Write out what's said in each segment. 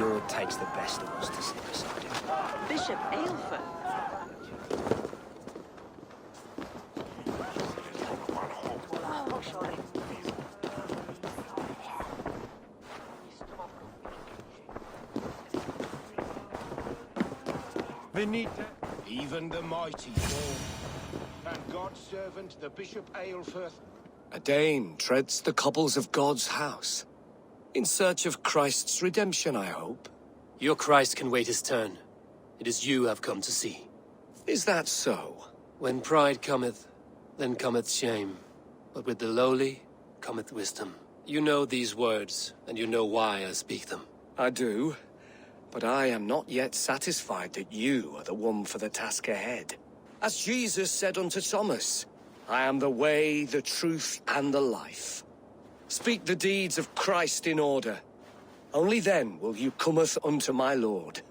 Lord takes the best of us to sit beside him. Bishop Eivor. Even the mighty fall, and God's servant, the Bishop Eilfir. A Dane treads the cobbles of God's house. In search of Christ's redemption, I hope. Your Christ can wait his turn. It is you I've come to see. Is that so? When pride cometh, then cometh shame. But with the lowly cometh wisdom. You know these words, and you know why I speak them. I do. But I am not yet satisfied that you are the one for the task ahead. As Jesus said unto Thomas, I am the way, the truth, and the life. Speak the deeds of Christ in order. Only then will you cometh unto my Lord.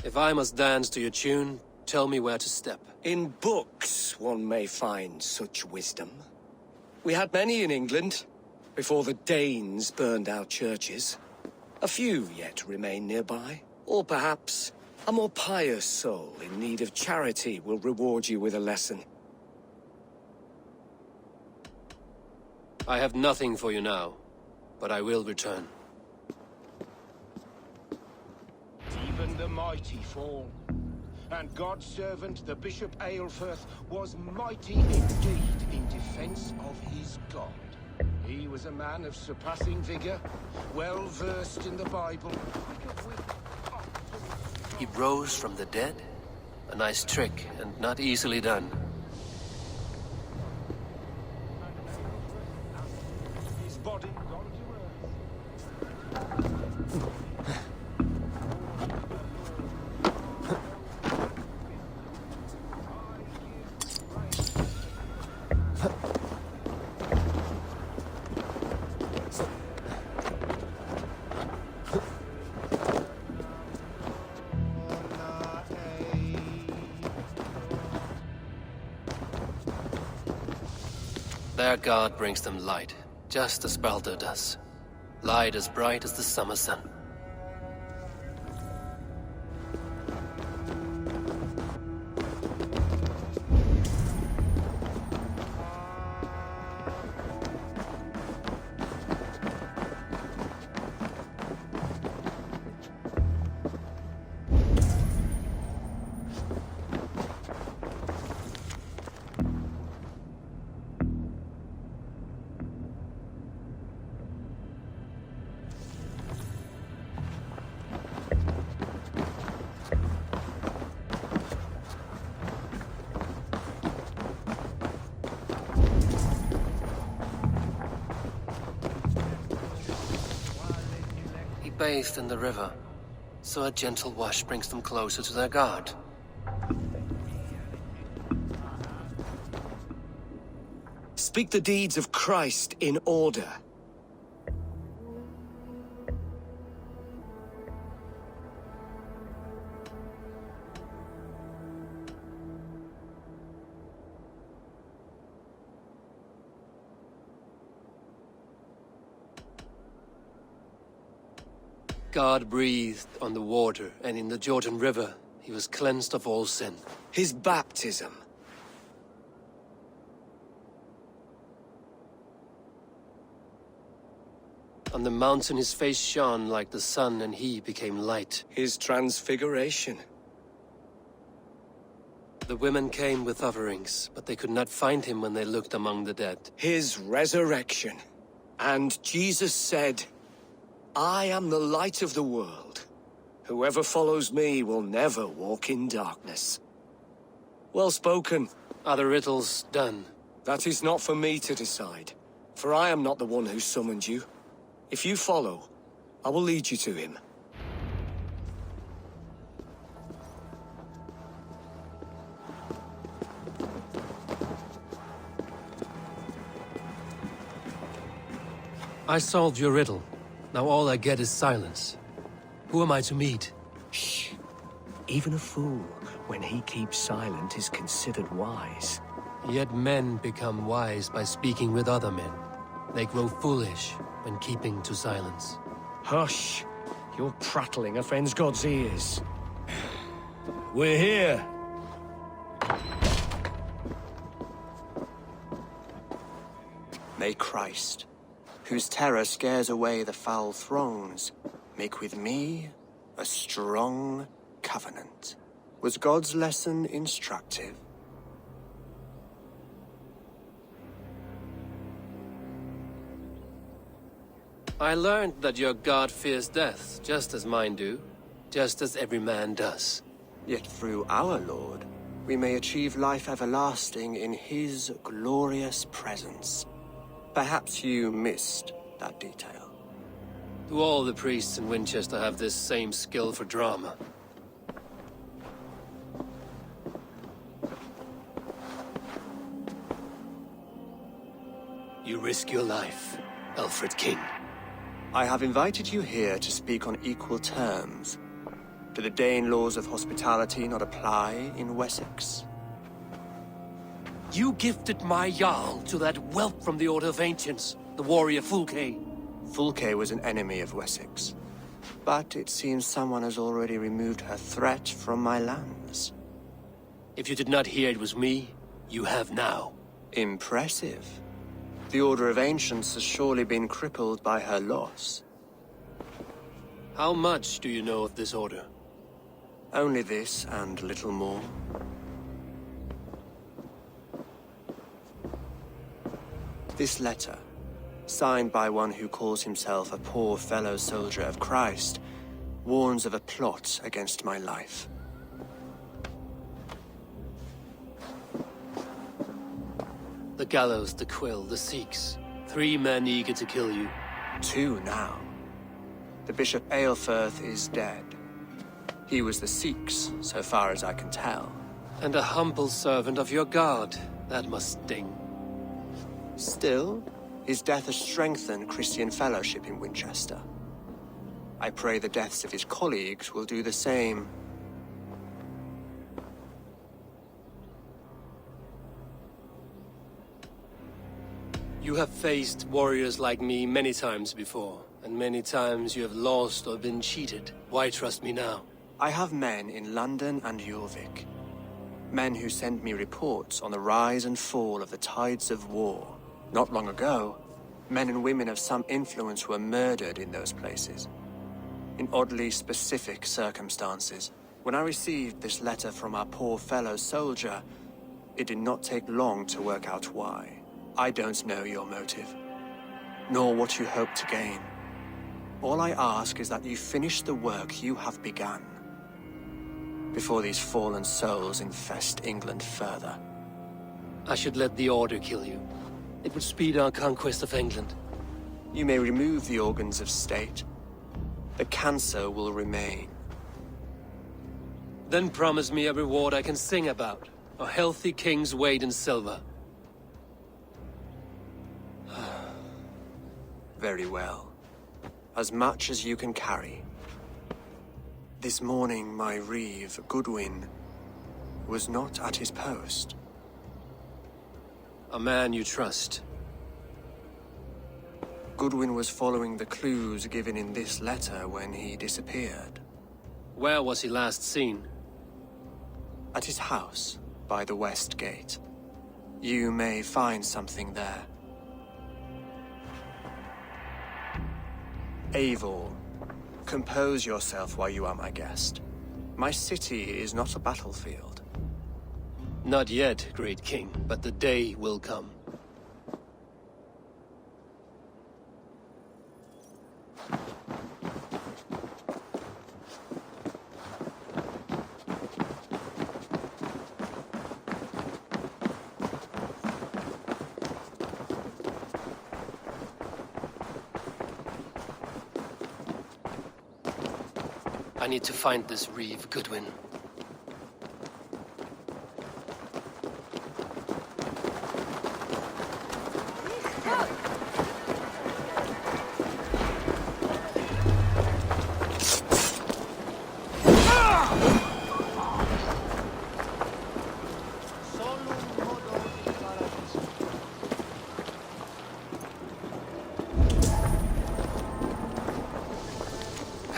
If I must dance to your tune, tell me where to step. In books one may find such wisdom. We had many in England, before the Danes burned our churches. A few yet remain nearby. Or perhaps a more pious soul in need of charity will reward you with a lesson. I have nothing for you now, but I will return. Even the mighty fall, and God's servant, the Bishop Eilfir, was mighty indeed in defense of his God. He was a man of surpassing vigor, well versed in the Bible. He rose from the dead? A nice trick, and not easily done. His body gone to earth. Their God brings them light, just as Baldur does. Light as bright as the summer sun. Bathed in the river, so a gentle wash brings them closer to their God. Speak the deeds of Christ in order. God breathed on the water, and in the Jordan River, he was cleansed of all sin. His baptism. On the mountain his face shone like the sun, and he became light. His transfiguration. The women came with offerings, but they could not find him when they looked among the dead. His resurrection. And Jesus said, I am the light of the world. Whoever follows me will never walk in darkness. Well spoken. Are the riddles done? That is not for me to decide, for I am not the one who summoned you. If you follow, I will lead you to him. I solved your riddle. Now all I get is silence. Who am I to meet? Shh. Even a fool, when he keeps silent, is considered wise. Yet men become wise by speaking with other men. They grow foolish when keeping to silence. Hush! You're prattling offends God's ears. We're here! May Christ, whose terror scares away the foul thrones, make with me a strong covenant. Was God's lesson instructive? I learned that your god fears death, just as mine do. Just as every man does. Yet through our Lord, we may achieve life everlasting in his glorious presence. Perhaps you missed that detail. Do all the priests in Winchester have this same skill for drama? You risk your life, Alfred King. I have invited you here to speak on equal terms. Do the Dane laws of hospitality not apply in Wessex? You gifted my Jarl to that whelp from the Order of Ancients, the warrior Fulke. Fulke was an enemy of Wessex. But it seems someone has already removed her threat from my lands. If you did not hear it was me, you have now. Impressive. The Order of Ancients has surely been crippled by her loss. How much do you know of this order? Only this and little more. This letter, signed by one who calls himself a poor fellow soldier of Christ, warns of a plot against my life. The gallows, the quill, the Sikhs. 3 men eager to kill you. 2 now. The Bishop Aelfirth is dead. He was the Sikhs, so far as I can tell. And a humble servant of your god. That must sting. Still, his death has strengthened Christian fellowship in Winchester. I pray the deaths of his colleagues will do the same. You have faced warriors like me many times before, and many times you have lost or been cheated. Why trust me now? I have men in London and Jorvik. Men who send me reports on the rise and fall of the tides of war. Not long ago, men and women of some influence were murdered in those places. In oddly specific circumstances. When I received this letter from our poor fellow soldier, it did not take long to work out why. I don't know your motive, nor what you hope to gain. All I ask is that you finish the work you have begun, before these fallen souls infest England further. I should let the Order kill you. It would speed our conquest of England. You may remove the organs of state. The cancer will remain. Then promise me a reward I can sing about. A healthy king's weight in silver. Very well. As much as you can carry. This morning, my reeve, Goodwin, was not at his post. A man you trust. Goodwin was following the clues given in this letter when he disappeared. Where was he last seen? At his house, by the West Gate. You may find something there. Eivor, compose yourself while you are my guest. My city is not a battlefield. Not yet, great king, but the day will come. I need to find this reeve, Goodwin.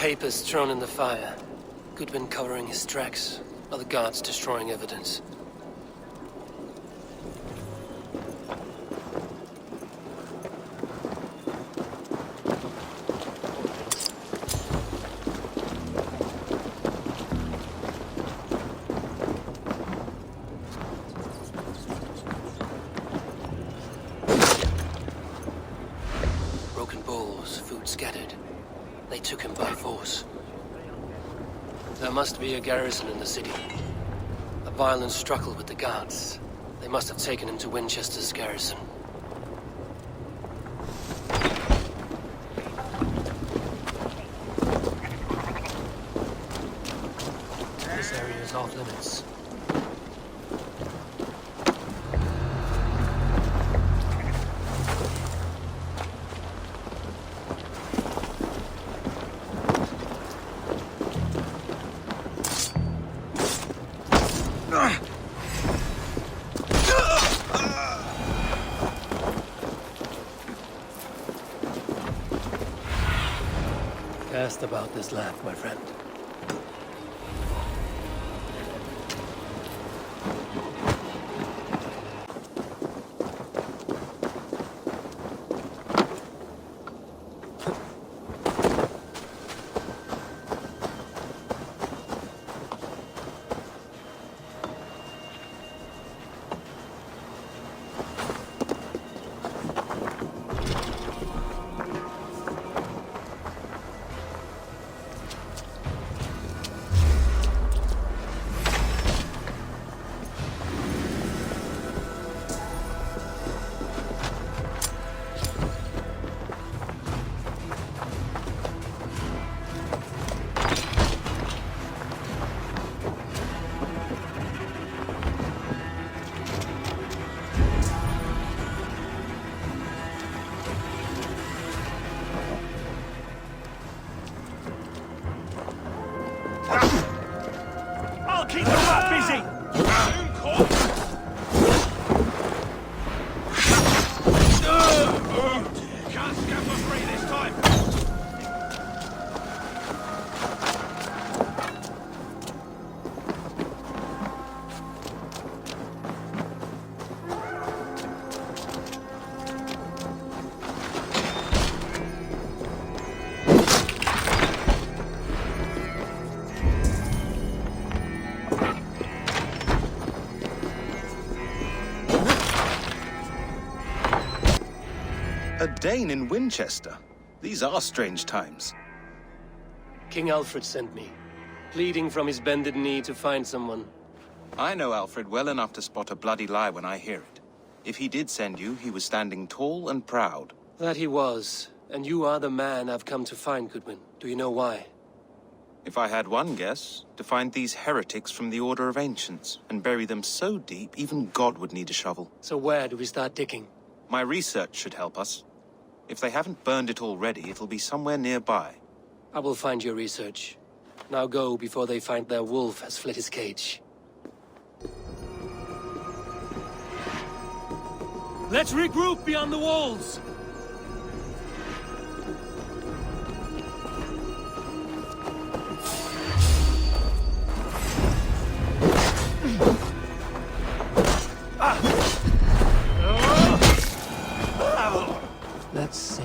papers thrown in the fire. Goodwin covering his tracks, or the guards destroying evidence. Broken bowls, food scattered. They took him by force. There must be a garrison in the city. A violent struggle with the guards. They must have taken him to Winchester's garrison. This area is off limits. Cast about this land, my friend. I'll keep the rat busy! Can't scamper free this time! A Dane in Winchester? These are strange times. King Alfred sent me, pleading from his bended knee to find someone. I know Alfred well enough to spot a bloody lie when I hear it. If he did send you, he was standing tall and proud. That he was, and you are the man I've come to find, Goodwin. Do you know why? If I had one guess, to find these heretics from the Order of Ancients, and bury them so deep, even God would need a shovel. So where do we start digging? My research should help us. If they haven't burned it already, it'll be somewhere nearby. I will find your research. Now go before they find their wolf has fled his cage. Let's regroup beyond the walls! Let's see.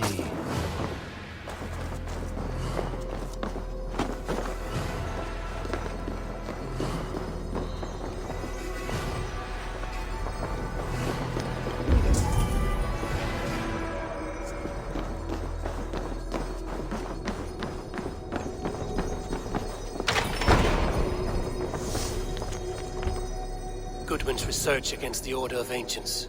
Goodwin's research against the Order of Ancients.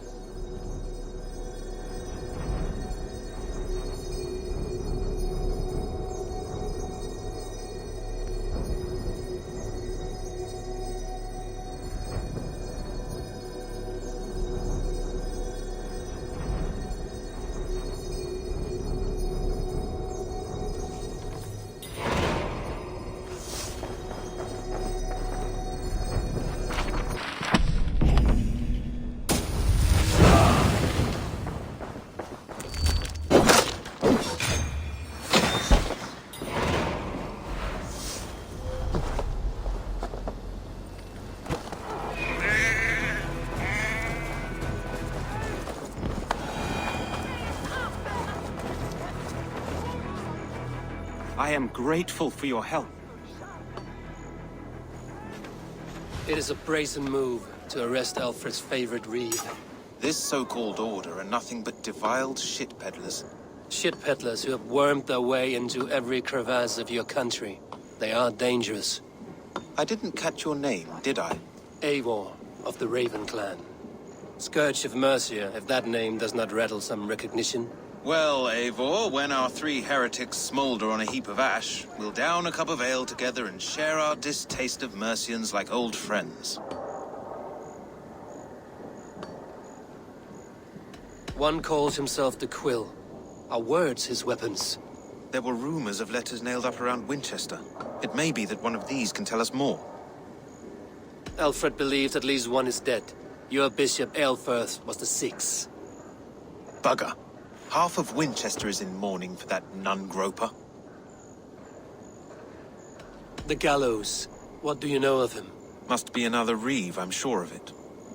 I am grateful for your help. It is a brazen move to arrest Alfred's favorite reeve. This so-called order are nothing but defiled shit peddlers. Shit peddlers who have wormed their way into every crevasse of your country. They are dangerous. I didn't catch your name, did I? Eivor, of the Raven clan. Scourge of Mercia, if that name does not rattle some recognition. Well, Eivor, when our 3 heretics smolder on a heap of ash, we'll down a cup of ale together and share our distaste of Mercians like old friends. One calls himself the Quill. Are words his weapons? There were rumors of letters nailed up around Winchester. It may be that one of these can tell us more. Alfred believes at least one is dead. Your Bishop Aelfirth was the 6th. Bugger. Half of Winchester is in mourning for that nun-groper. The gallows. What do you know of him? Must be another reeve, I'm sure of it.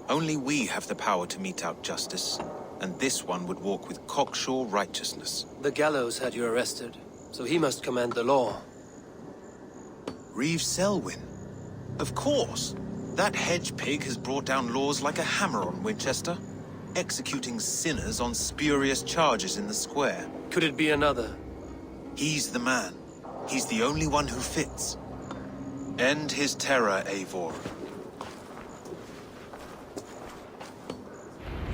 Only we have the power to mete out justice, and this one would walk with cocksure righteousness. The gallows had you arrested, so he must command the law. Reeve Selwyn? Of course. That hedge pig has brought down laws like a hammer on Winchester, executing sinners on spurious charges in the square. Could it be another? He's the man. He's the only one who fits. End his terror, Eivor.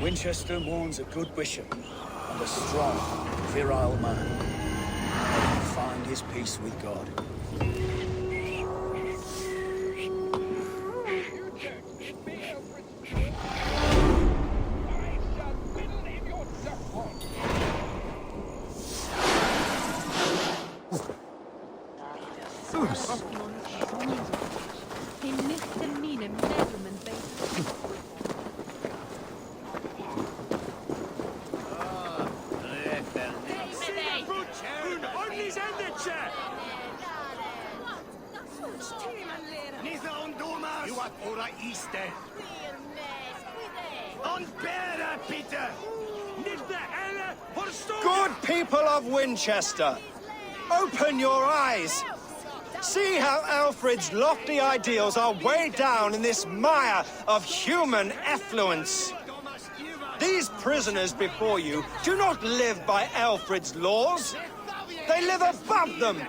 Winchester mourns a good bishop and a strong, virile man. May he find his peace with God. Good people of Winchester, open your eyes. See how Alfred's lofty ideals are weighed down in this mire of human effluence. These prisoners before you do not live by Alfred's laws. They live above them.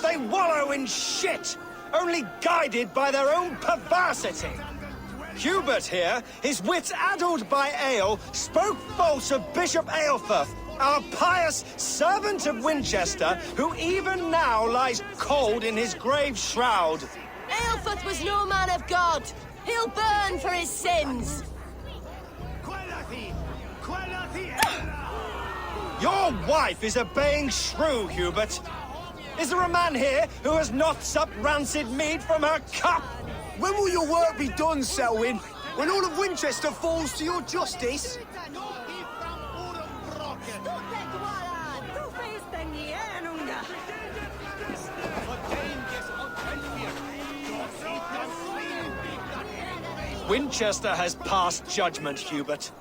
They wallow in shit, only guided by their own perversity. Hubert here, his wits addled by ale, spoke false of Bishop Aelfirth, our pious servant of Winchester, who even now lies cold in his grave shroud. Aelfirth was no man of God. He'll burn for his sins. Your wife is a baying shrew, Hubert. Is there a man here who has not supped rancid mead from her cup? When will your work be done, Selwyn? When all of Winchester falls to your justice? Winchester has passed judgment, Hubert.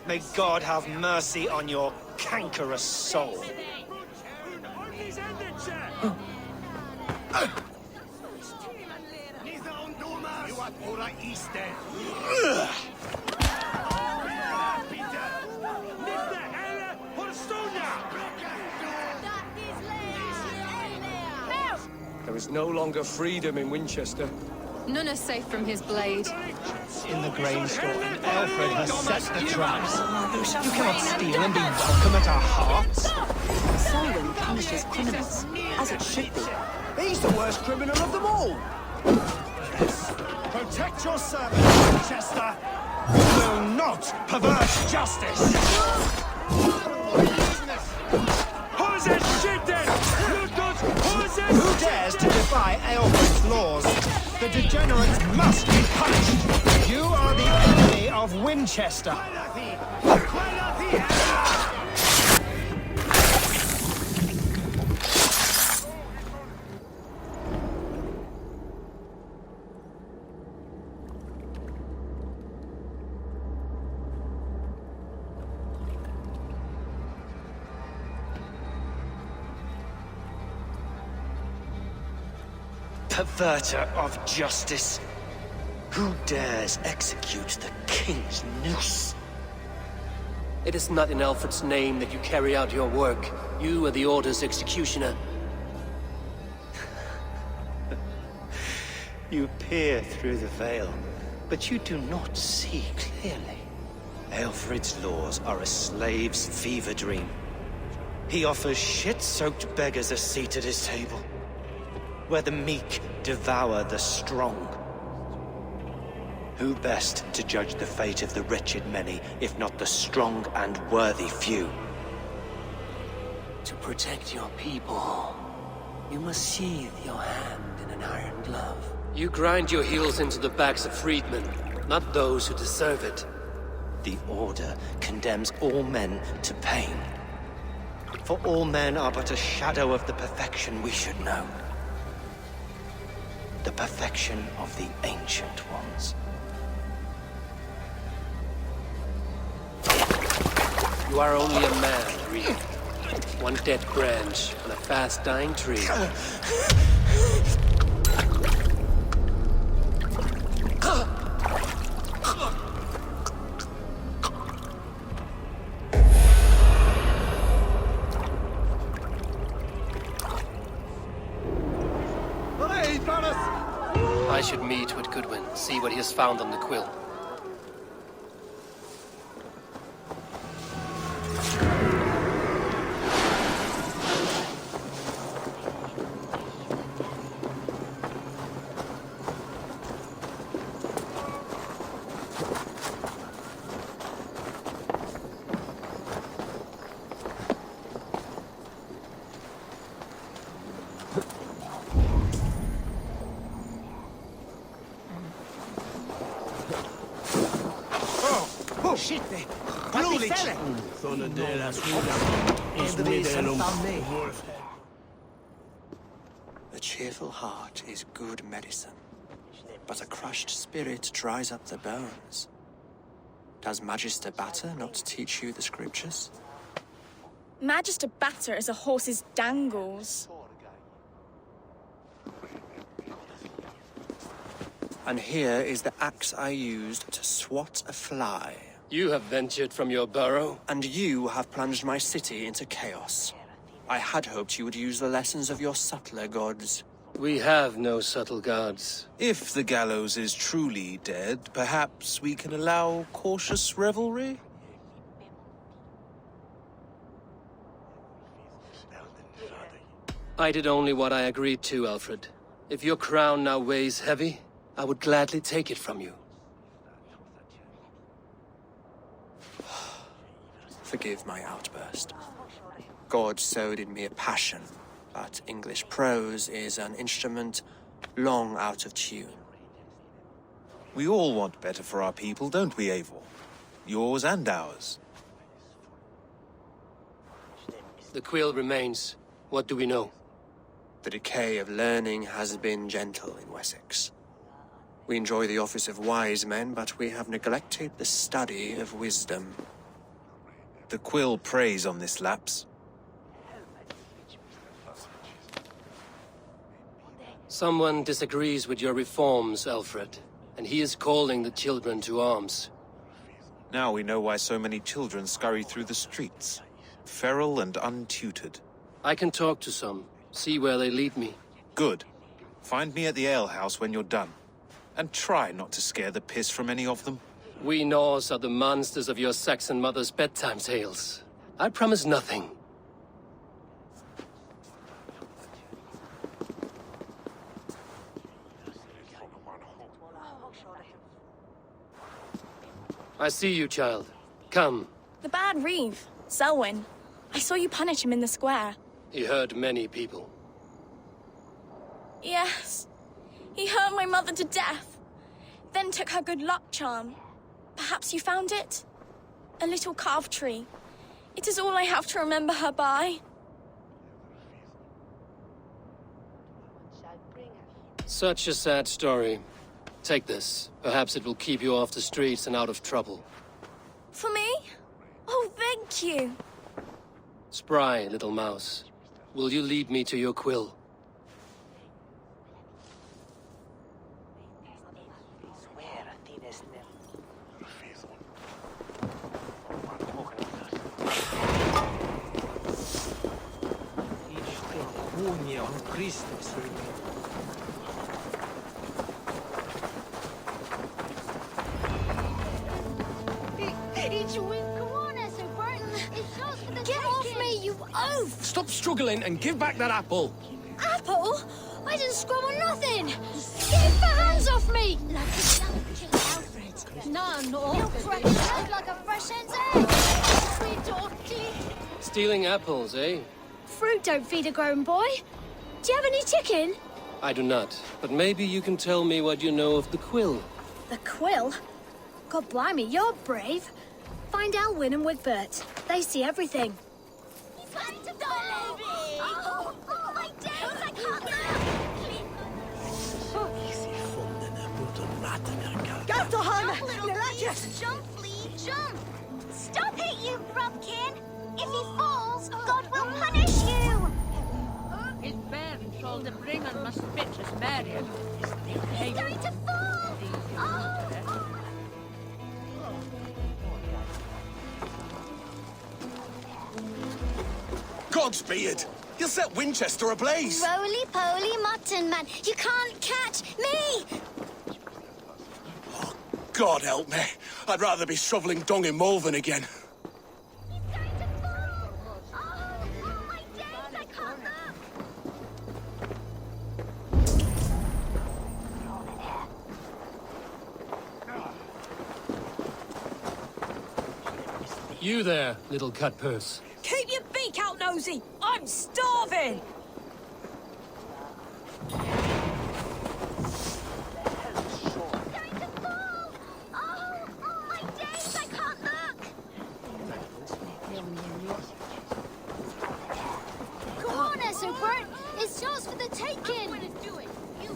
May God have mercy on your cankerous soul. There is no longer freedom in Winchester. None are safe from his blade. In the grain store, and Alfred has set the traps. You cannot steal and be welcome at our hearts. Selwyn punishes criminals, as it should be. He's the worst criminal of them all. Protect your servant, Winchester. You will not pervert justice. Who dares to defy Aelfred's laws? The degenerates must be punished. You are the enemy of Winchester. perverter of justice. Who dares execute the king's noose? It is not in Alfred's name that you carry out your work. You are the Order's executioner. You peer through the veil, but you do not see clearly. Alfred's laws are a slave's fever dream. He offers shit-soaked beggars a seat at his table, where the meek devour the strong. Who best to judge the fate of the wretched many, if not the strong and worthy few? To protect your people, you must sheathe your hand in an iron glove. You grind your heels into the backs of freedmen, not those who deserve it. The Order condemns all men to pain. For all men are but a shadow of the perfection we should know. The perfection of the Ancient Ones. You are only a man, Reed. One dead branch on a fast-dying tree. I should meet with Goodwin, see what he has found on the quill. A cheerful heart is good medicine, but a crushed spirit dries up the bones. Does Magister Batter not teach you the scriptures? Magister Batter is a horse's dangles. And here is the axe I used to swat a fly. You have ventured from your burrow? And you have plunged my city into chaos. I had hoped you would use the lessons of your subtler gods. We have no subtle gods. If the gallows is truly dead, perhaps we can allow cautious revelry? I did only what I agreed to, Alfred. If your crown now weighs heavy, I would gladly take it from you. Forgive my outburst. God sowed in me a passion, but English prose is an instrument long out of tune. We all want better for our people, don't we, Eivor? Yours and ours. The quill remains. What do we know? The decay of learning has been gentle in Wessex. We enjoy the office of wise men, but we have neglected the study of wisdom. The quill preys on this lapse. Someone disagrees with your reforms, Alfred, and he is calling the children to arms. Now we know why so many children scurry through the streets, feral and untutored. I can talk to some, see where they lead me. Good. Find me at the alehouse when you're done. And try not to scare the piss from any of them. We Norse are the monsters of your Saxon mother's bedtime tales. I promise nothing. I see you, child. Come. The bad Reeve, Selwyn. I saw you punish him in the square. He hurt many people. Yes. He hurt my mother to death. Then took her good luck charm. Perhaps you found it? A little carved tree. It is all I have to remember her by. Such a sad story. Take this. Perhaps it will keep you off the streets and out of trouble. For me? Oh, thank you. Spry, little mouse. Will you lead me to your quill? Get off me, you oaf! Stop struggling and give back that apple. Apple? I didn't scrum on nothing! Get your hands off me! Like a young King Alfred. No, no. You crack your head like a fresh hen's egg! Sweet doggy. Stealing apples, eh? Fruit don't feed a grown boy. Do you have any chicken? I do not, but maybe you can tell me what you know of the quill. The quill? God blimey, you're brave. Find Elwyn and Wigbert. They see everything. He's going to fall! Oh, my days, I can't Go to him! Jump, Flea, jump! Stop it, you grubkin! If he falls, God will punish you! His parents told him Ringan must spit his Marion. He's going to fall! Oh! Godspeed! You'll set Winchester ablaze! Roly-poly mutton man, you can't catch me! God help me. I'd rather be shoveling dung in Malvern again. He's going to fall! Oh, my days, I can't look! You there, little cut purse. Keep your beak out, Nosy! I'm starving! It's yours for the taking! I'm gonna do it. You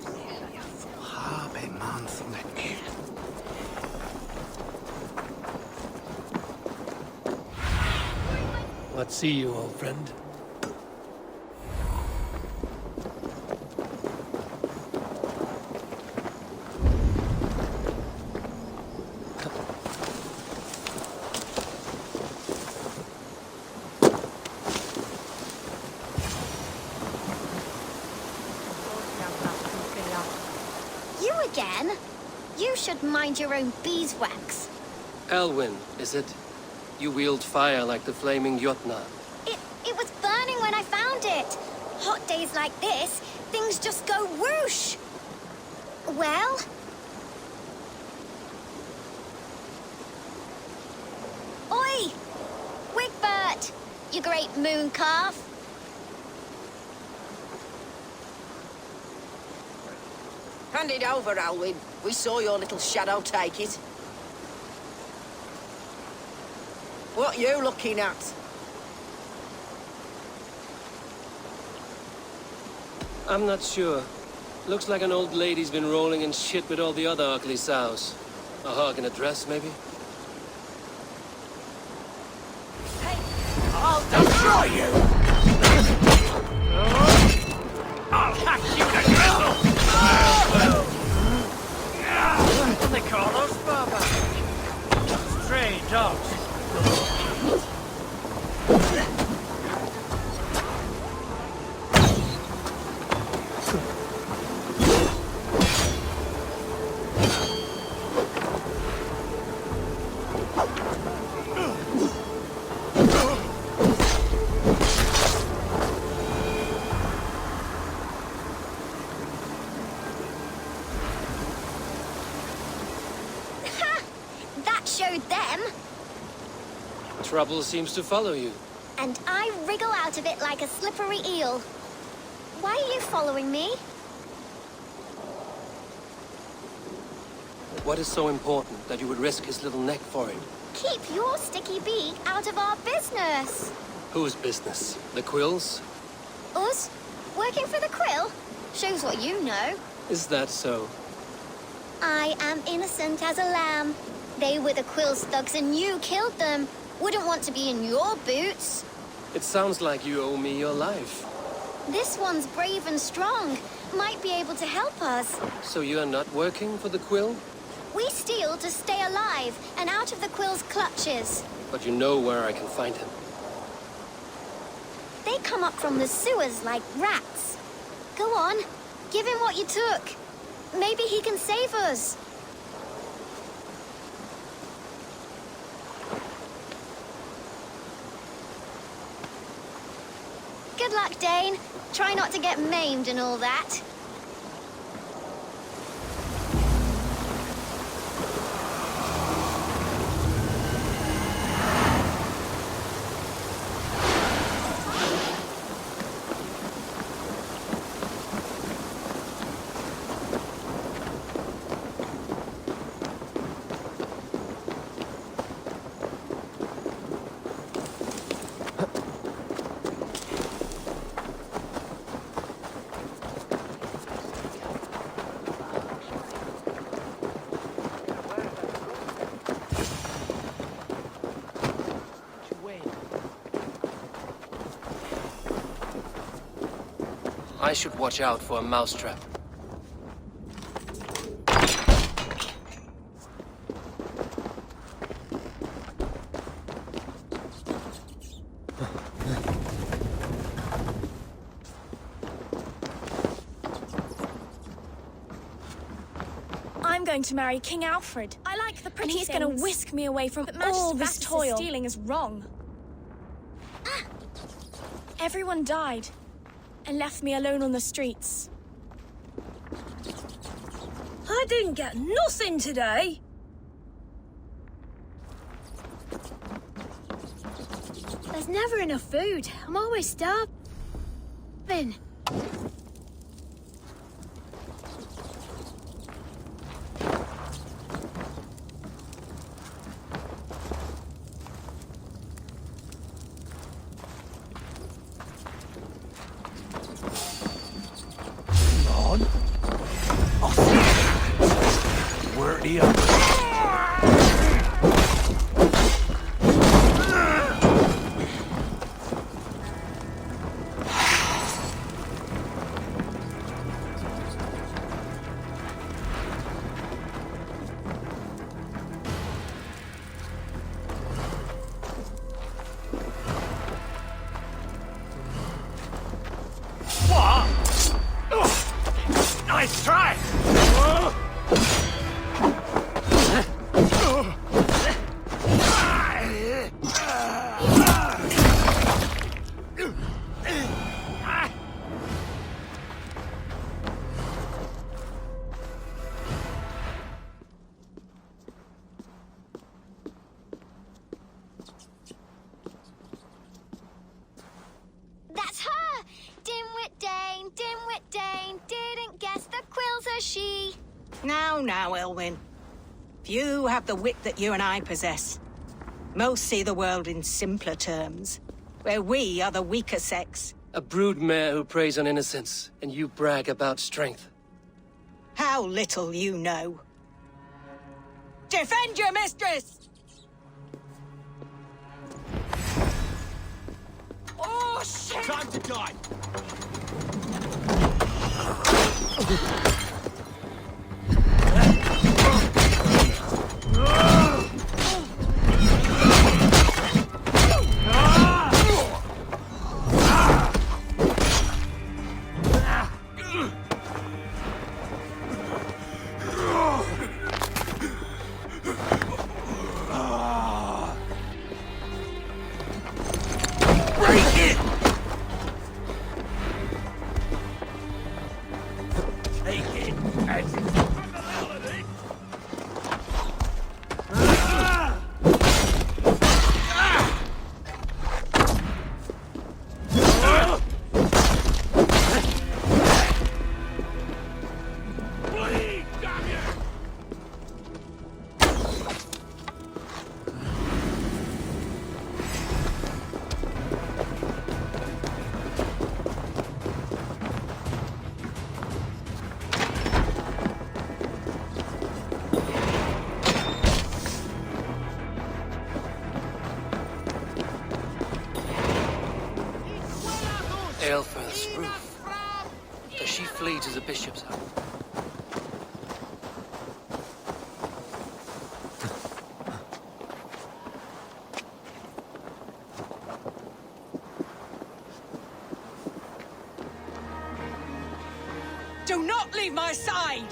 What see you, old friend? You again? You should mind your own beeswax. Elwyn, is it? You wield fire like the flaming Jotnar. It was burning when I found it. Hot days like this, things just go whoosh. Well? Oi! Wigbert, you great moon calf. Hand it over, Alwyn. We saw your little shadow take it. What are you looking at? I'm not sure. Looks like an old lady's been rolling in shit with all the other ugly sows. A hog in a dress, maybe? Hey, I'll destroy you! I'll hack you to hell! They call us barbaric. Stray dogs. Showed them. Trouble seems to follow you. And I wriggle out of it like a slippery eel. Why are you following me? What is so important that you would risk his little neck for it? Keep your sticky beak out of our business. Whose business? The Quill's? Us? Working for the Quill? Shows what you know. Is that so? I am innocent as a lamb. They were the Quill's thugs and you killed them. Wouldn't want to be in your boots. It sounds like you owe me your life. This one's brave and strong. Might be able to help us. So you are not working for the Quill? We steal to stay alive and out of the Quill's clutches. But you know where I can find him. They come come up from the sewers like rats. Go on, give him what you took. Maybe he can save us. Good luck, Dane. Try not to get maimed and all that. I should watch out for a mousetrap. I'm going to marry King Alfred. I like the pretty things. And he's going to whisk me away from all this toil. Stealing is wrong. Everyone died and left me alone on the streets. I didn't get nothing today. There's never enough food. I'm always starving. Nice try! That's her! Dimwit Dane, didn't guess the quills are she. Now, Elwyn. Few have the wit that you and I possess. Most see the world in simpler terms, where we are the weaker sex. A broodmare who preys on innocence, and you brag about strength. How little you know. Defend your mistress! Oh, shit! Time to die! Aelfirth's roof. Does she flee to the bishop's home? Do not leave my side!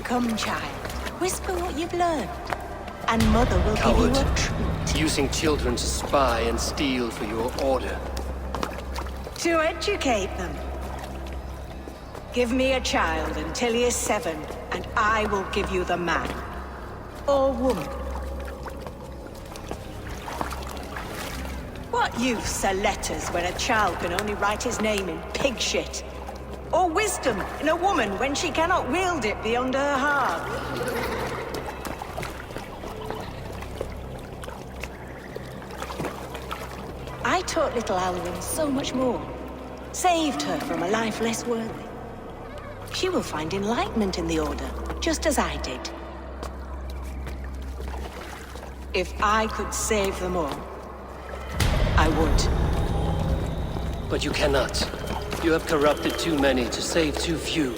Come, child. Whisper what you've learned. And Mother will Coward. give you a treat. Using children to spy and steal for your order. To educate them. Give me a child until he is 7, and I will give you the man. Or woman. What use are letters when a child can only write his name in pig shit? Or wisdom in a woman when she cannot wield it beyond her heart? I taught little Alwyn so much more. Saved her from a life less worthy. She will find enlightenment in the Order, just as I did. If I could save them all, I would. But you cannot. You have corrupted too many to save too few.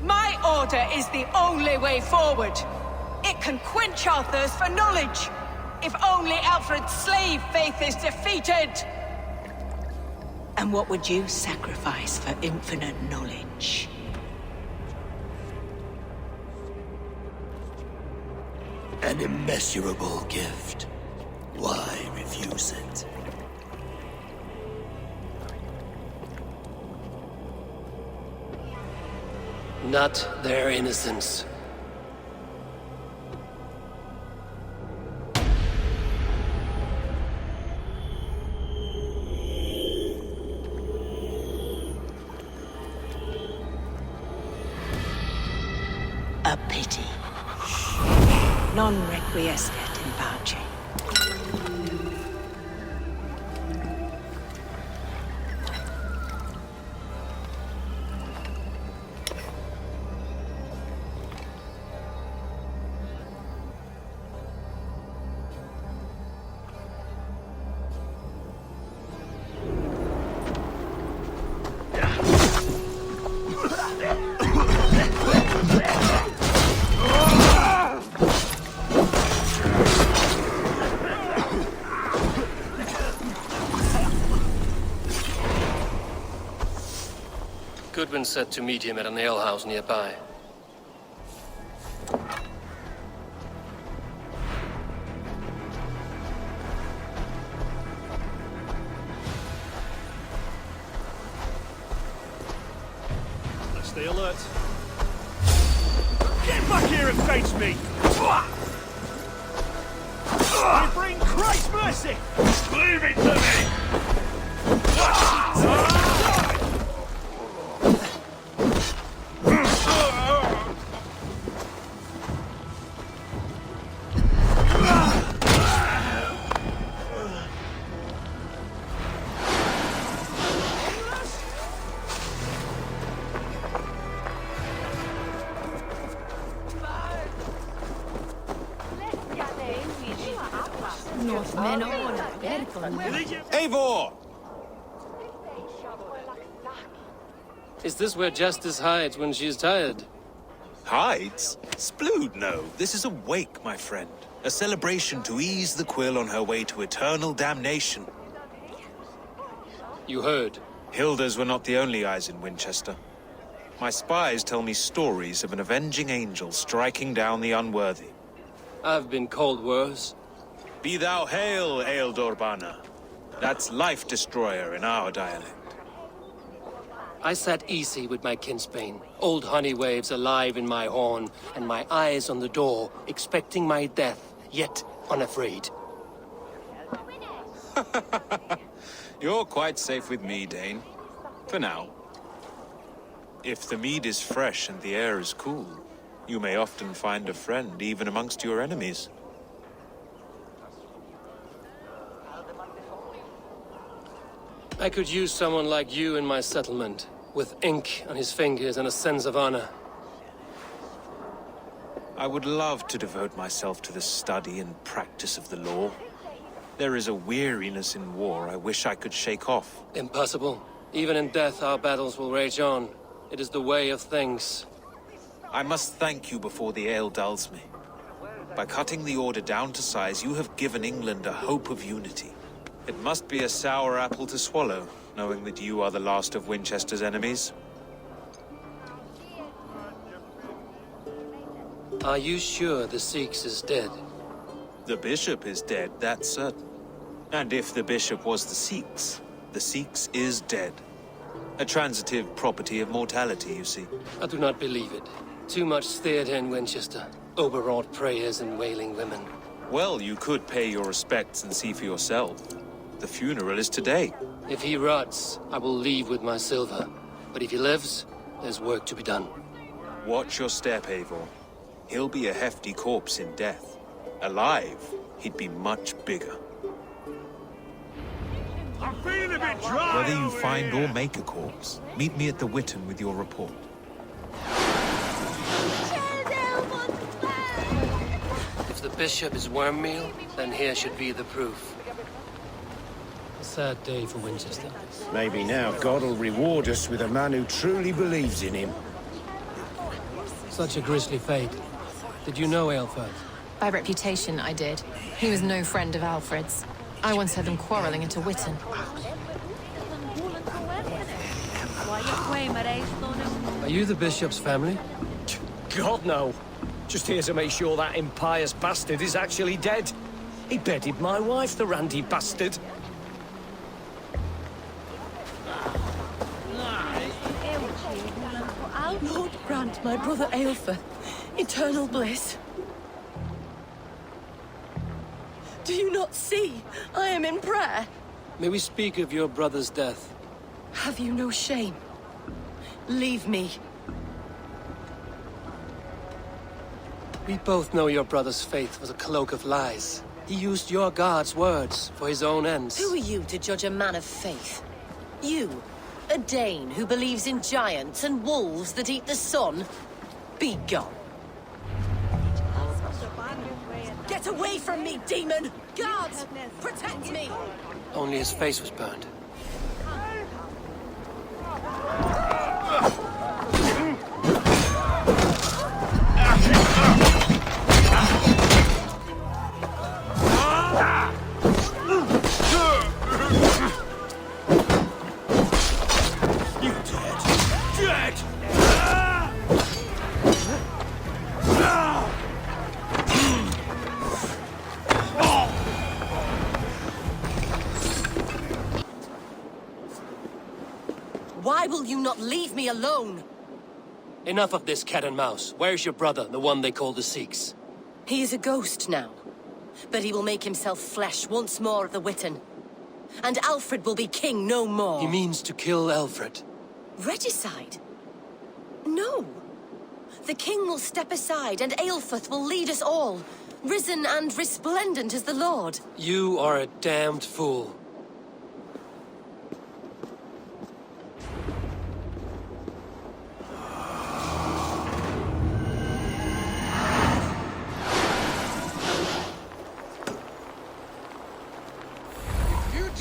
My order is the only way forward. It can quench our thirst for knowledge. If only Alfred's slave faith is defeated. And what would you sacrifice for infinite knowledge? An immeasurable gift. Why refuse it? Not their innocence. A pity. Non requiescat in pace. Goodwin said to meet him at an alehouse nearby. Let's stay alert. Get back here and face me! You bring Christ's mercy! Leave it to me! Eivor! Is this where Justice hides when she's tired? Hides? Splood, no. This is a wake, my friend. A celebration to ease the quill on her way to eternal damnation. You heard. Hilda's were not the only eyes in Winchester. My spies tell me stories of an avenging angel striking down the unworthy. I've been called worse. Be thou hail, Eildorbana. That's Life Destroyer in our dialect. I sat easy with my kinsbane, old honey waves alive in my horn, and my eyes on the door, expecting my death, yet unafraid. You're quite safe with me, Dane. For now. If the mead is fresh and the air is cool, You may often find a friend even amongst your enemies. I could use someone like you in my settlement, with ink on his fingers and a sense of honor. I would love to devote myself to the study and practice of the law. There is a weariness in war I wish I could shake off. Impossible. Even in death, our battles will rage on. It is the way of things. I must thank you before the ale dulls me. By cutting the order down to size, you have given England a hope of unity. It must be a sour apple to swallow, knowing that you are the last of Winchester's enemies. Are you sure the Sikhs is dead? The bishop is dead, that's certain. And if the bishop was the Sikhs is dead. A transitive property of mortality, you see. I do not believe it. Too much theater in Winchester. Overwrought prayers and wailing women. Well, you could pay your respects and see for yourself. The funeral is today. If he rots, I will leave with my silver. But if he lives, there's work to be done. Watch your step, Eivor. He'll be a hefty corpse in death. Alive, he'd be much bigger. I'm feeling a bit dry. Whether you find or make a corpse, meet me at the Witten with your report. If the bishop is worm meal, then here should be the proof. A sad day for Winchester. Maybe now God will reward us with a man who truly believes in him. Such a grisly fate. Did you know Aelfred? By reputation, I did. He was no friend of Alfred's. I once heard them quarreling at a Witten. Are you the bishop's family? God, no. Just here to make sure that impious bastard is actually dead. He bedded my wife, the randy bastard. Lord grant my brother Aelfred eternal bliss. Do you not see? I am in prayer. May we speak of your brother's death? Have you no shame? Leave me. We both know your brother's faith was a cloak of lies. He used your God's words for his own ends. Who are you to judge a man of faith? You, a Dane who believes in giants and wolves that eat the sun? Be gone. Get away from me, demon! Guards, protect me! Only his face was burned. Why will you not leave me alone? Enough of this cat and mouse. Where's your brother, the one they call the Sikhs? He is a ghost now, but he will make himself flesh once more at the Witten. And Alfred will be king no more. He means to kill Alfred. Regicide? No. The king will step aside and Aelfred will lead us all, risen and resplendent as the Lord. You are a damned fool.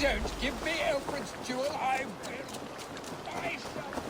Don't give me Alfred's jewel, I will. I shall.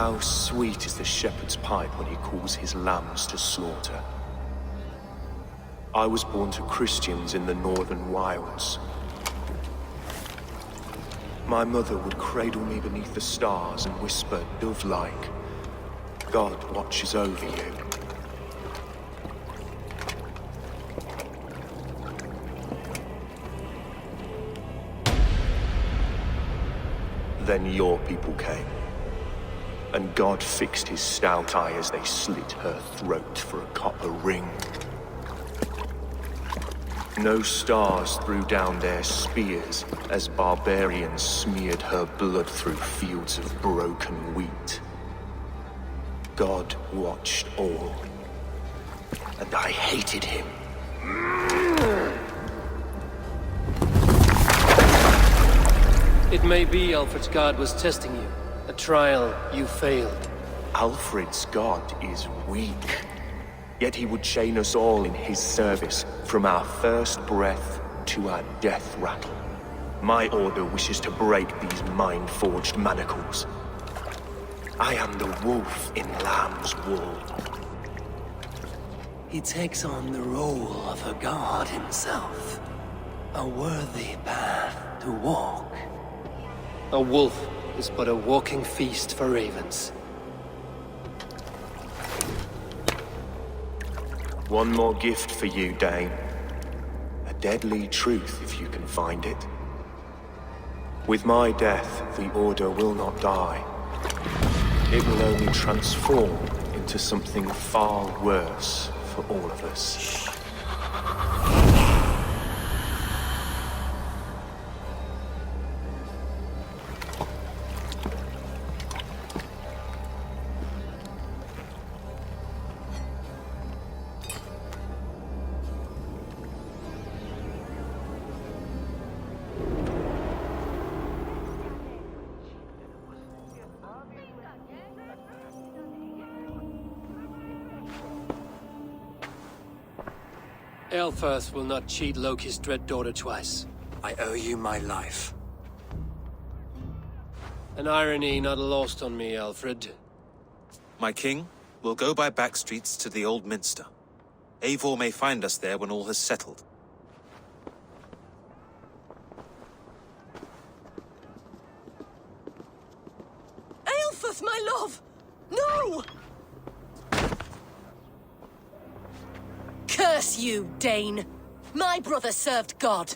How sweet is the shepherd's pipe when he calls his lambs to slaughter. I was born to Christians in the northern wilds. My mother would cradle me beneath the stars and whisper, dove-like, God watches over you. Then your people came, and God fixed his stout eye as they slit her throat for a copper ring. No stars threw down their spears as barbarians smeared her blood through fields of broken wheat. God watched all, and I hated him. It may be Alfred's god was testing you. A trial you failed. Alfred's god is weak. Yet he would chain us all in his service, from our first breath to our death rattle. My order wishes to break these mind-forged manacles. I am the wolf in lamb's wool. He takes on the role of a god himself. A worthy path to walk. A wolf is but a walking feast for ravens. One more gift for you, Dane. A deadly truth, if you can find it. With my death, the Order will not die. It will only transform into something far worse for all of us. Aelfirth will not cheat Loki's dread daughter twice. I owe you my life. An irony not lost on me, Alfred. My king, we'll go by back streets to the Old Minster. Eivor may find us there when all has settled. Aelfirth, my love! No! Curse you, Dane! My brother served God.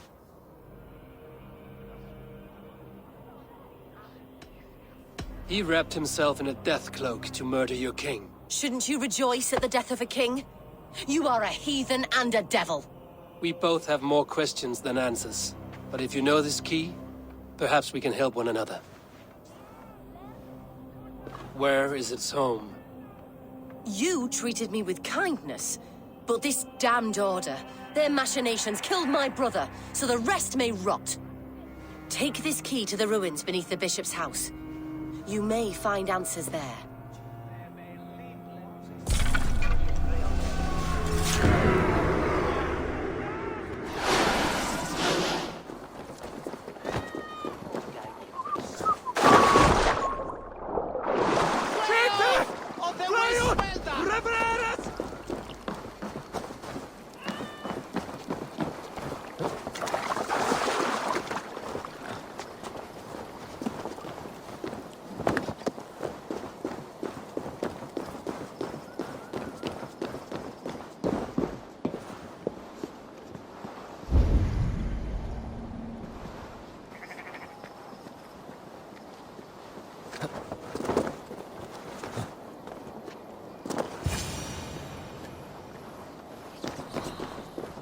He wrapped himself in a death cloak to murder your king. Shouldn't you rejoice at the death of a king? You are a heathen and a devil. We both have more questions than answers. But if you know this key, perhaps we can help one another. Where is its home? You treated me with kindness. But this damned Order, their machinations killed my brother, so the rest may rot. Take this key to the ruins beneath the bishop's house. You may find answers there.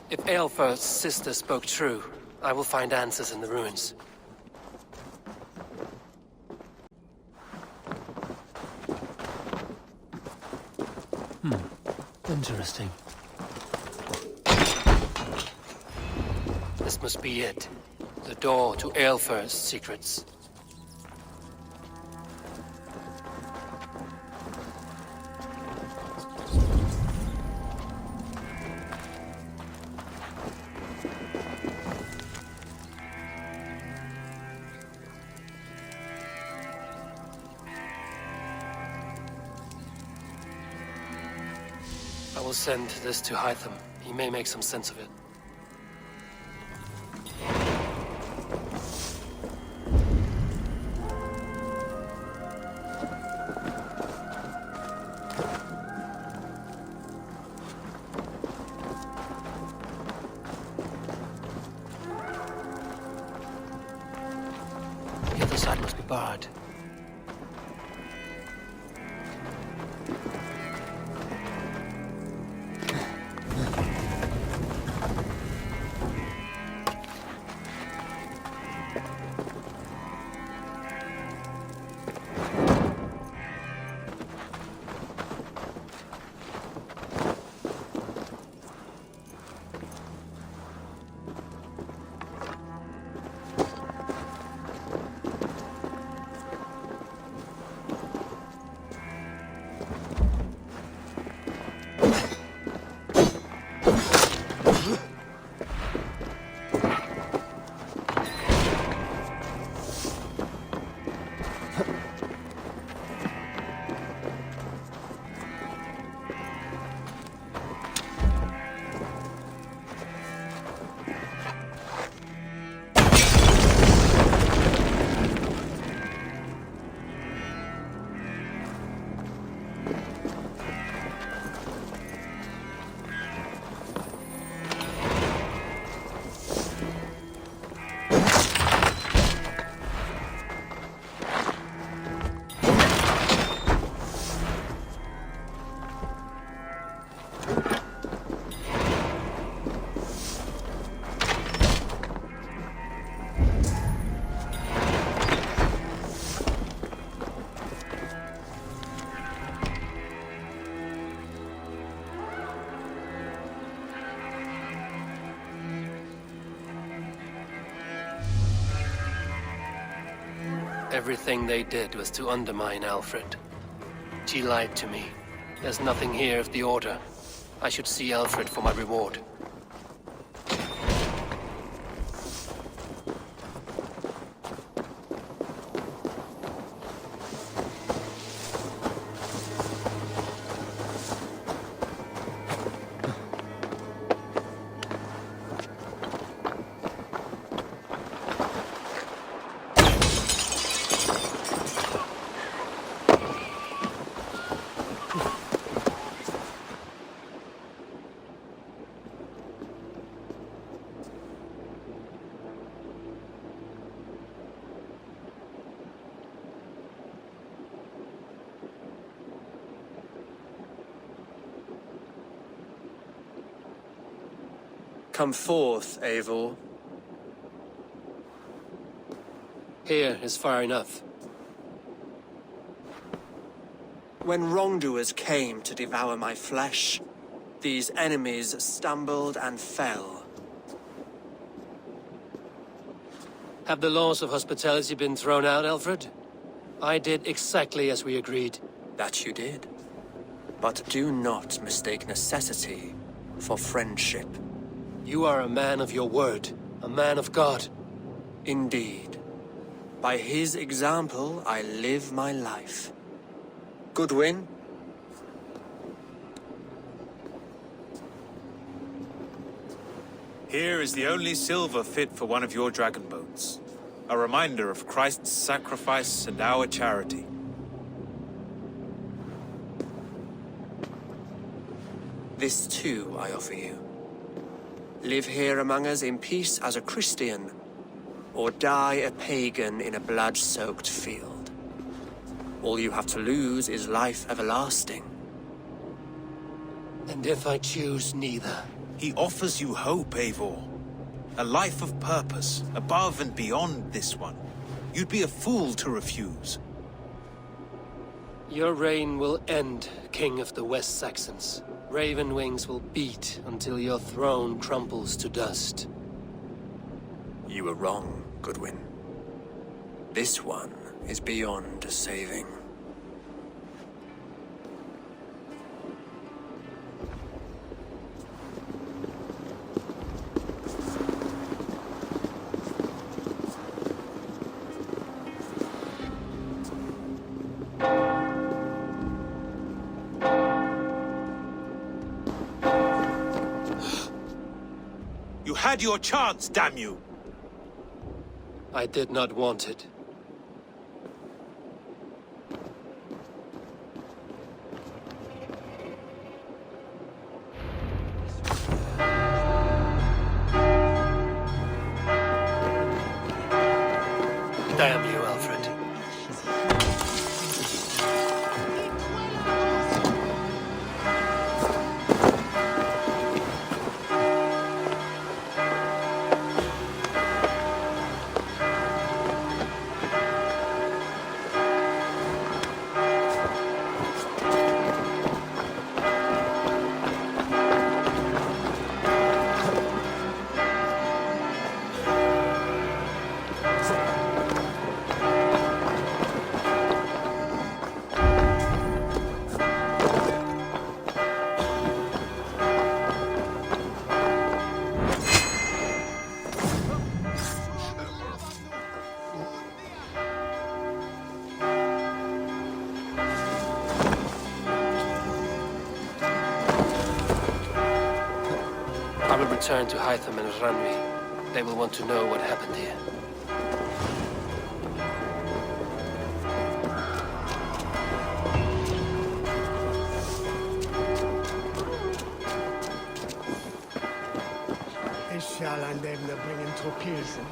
If Aelfirth's sister spoke true, I will find answers in the ruins. Interesting. This must be it. The door to Aelfirth's secrets. will send this to Hytham. He may make some sense of it. The other side must be barred. Everything they did was to undermine Alfred. She lied to me. There's nothing here of the Order. I should see Alfred for my reward. Come forth, Eivor. Here is far enough. When wrongdoers came to devour my flesh, these enemies stumbled and fell. Have the laws of hospitality been thrown out, Alfred? I did exactly as we agreed. That you did. But do not mistake necessity for friendship. You are a man of your word, a man of God. Indeed. By his example, I live my life. Goodwin? Here is the only silver fit for one of your dragon boats. A reminder of Christ's sacrifice and our charity. This too I offer you. Live here among us in peace as a Christian, or die a pagan in a blood-soaked field. All you have to lose is life everlasting. And if I choose neither? He offers you hope, Eivor. A life of purpose, above and beyond this one. You'd be a fool to refuse. Your reign will end, King of the West Saxons. Raven wings will beat until your throne crumbles to dust. You were wrong, Goodwin. This one is beyond saving. You had your chance, damn you! I did not want it. Damn you, Alfred. I will return to Hytham and Ranvi. They will want to know what happened here. Ich shall ein Leben bringen zu Pilsen.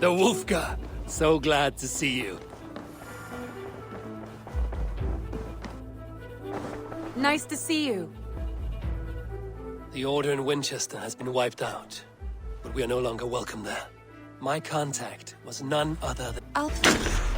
The Wolfgar! So glad to see you. Nice to see you. The Order in Winchester has been wiped out, but we are no longer welcome there. My contact was none other than... Alfred.